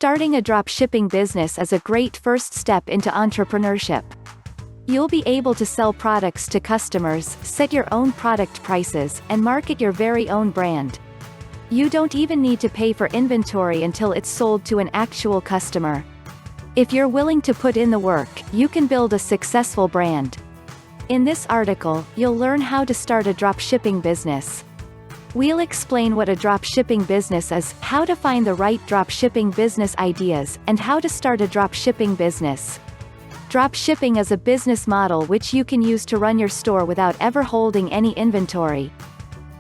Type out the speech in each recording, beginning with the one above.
Starting a dropshipping business is a great first step into entrepreneurship. You'll be able to sell products to customers, set your own product prices, and market your very own brand. You don't even need to pay for inventory until it's sold to an actual customer. If you're willing to put in the work, you can build a successful brand. In this article, you'll learn how to start a dropshipping business. We'll explain what a dropshipping business is, how to find the right dropshipping business ideas, and how to start a dropshipping business. Dropshipping is a business model which you can use to run your store without ever holding any inventory.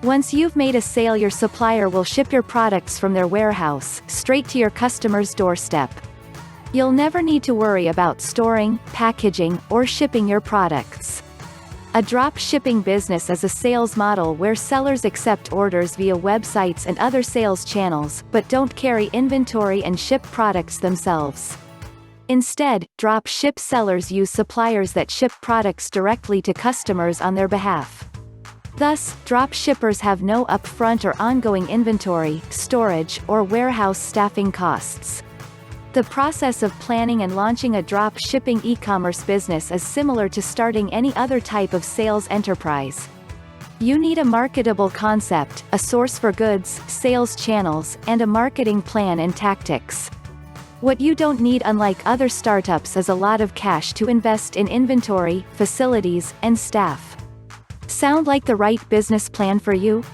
Once you've made a sale, your supplier will ship your products from their warehouse, straight to your customer's doorstep. You'll never need to worry about storing, packaging, or shipping your products. A drop shipping business is a sales model where sellers accept orders via websites and other sales channels, but don't carry inventory and ship products themselves. Instead, drop ship sellers use suppliers that ship products directly to customers on their behalf. Thus, drop shippers have no upfront or ongoing inventory, storage, or warehouse staffing costs. The process of planning and launching a drop shipping e-commerce business is similar to starting any other type of sales enterprise. You need a marketable concept, a source for goods, sales channels, and a marketing plan and tactics. What you don't need, unlike other startups, is a lot of cash to invest in inventory, facilities, and staff. Sound like the right business plan for you?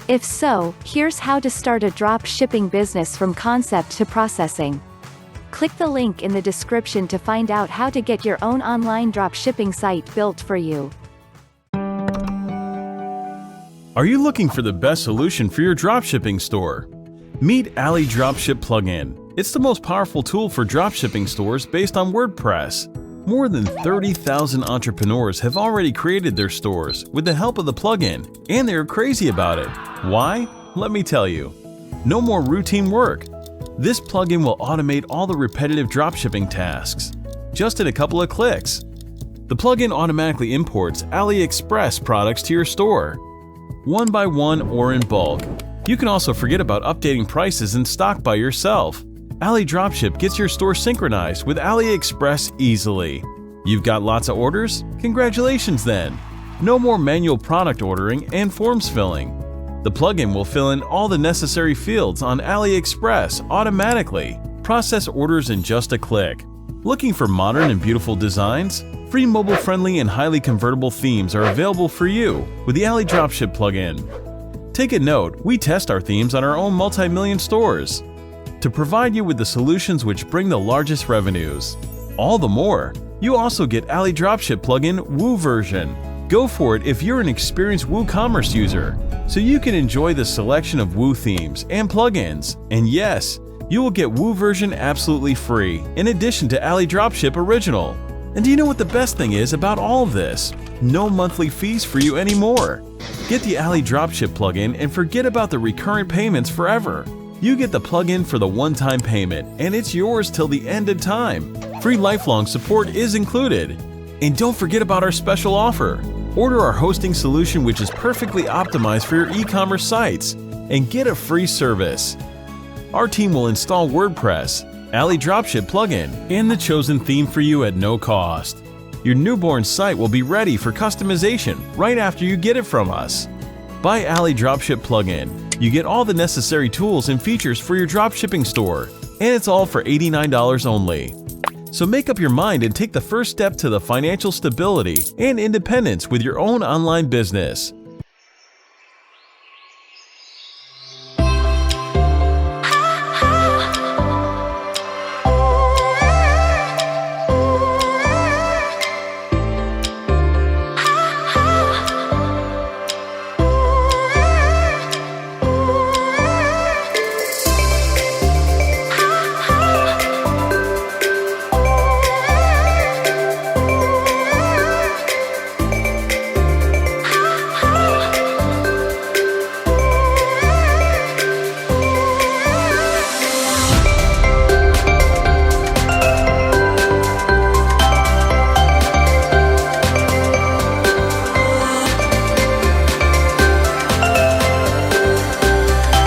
If so, here's how to start a drop shipping business from concept to processing. Click the link in the description to find out how to get your own online dropshipping site built for you. Are you looking for the best solution for your dropshipping store? Meet Ali Dropship Plugin. It's the most powerful tool for dropshipping stores based on WordPress. More than 30,000 entrepreneurs have already created their stores with the help of the plugin, and they're crazy about it. Why? Let me tell you. No more routine work. This plugin will automate all the repetitive dropshipping tasks, just in a couple of clicks. The plugin automatically imports AliExpress products to your store, one by one or in bulk. You can also forget about updating prices and stock by yourself. Ali Dropship gets your store synchronized with AliExpress easily. You've got lots of orders? Congratulations then! No more manual product ordering and forms filling. The plugin will fill in all the necessary fields on AliExpress automatically. Process orders in just a click. Looking for modern and beautiful designs? Free mobile-friendly and highly convertible themes are available for you with the Ali Dropship plugin. Take a note, we test our themes on our own multi-million stores to provide you with the solutions which bring the largest revenues. All the more, you also get Ali Dropship plugin Woo version. Go for it if you're an experienced WooCommerce user, so you can enjoy the selection of Woo themes and plugins. And yes, you will get Woo version absolutely free, in addition to Ali Dropship Original. And do you know what the best thing is about all of this? No monthly fees for you anymore. Get the Ali Dropship plugin and forget about the recurrent payments forever. You get the plugin for the one-time payment, and it's yours till the end of time. Free lifelong support is included. And don't forget about our special offer. Order our hosting solution, which is perfectly optimized for your e-commerce sites, and get a free service. Our team will install WordPress, Ali Dropship plugin, and the chosen theme for you at no cost. Your newborn site will be ready for customization right after you get it from us. Buy Ali Dropship plugin. You get all the necessary tools and features for your dropshipping store, and it's all for $89 only. So make up your mind and take the first step to the financial stability and independence with your own online business.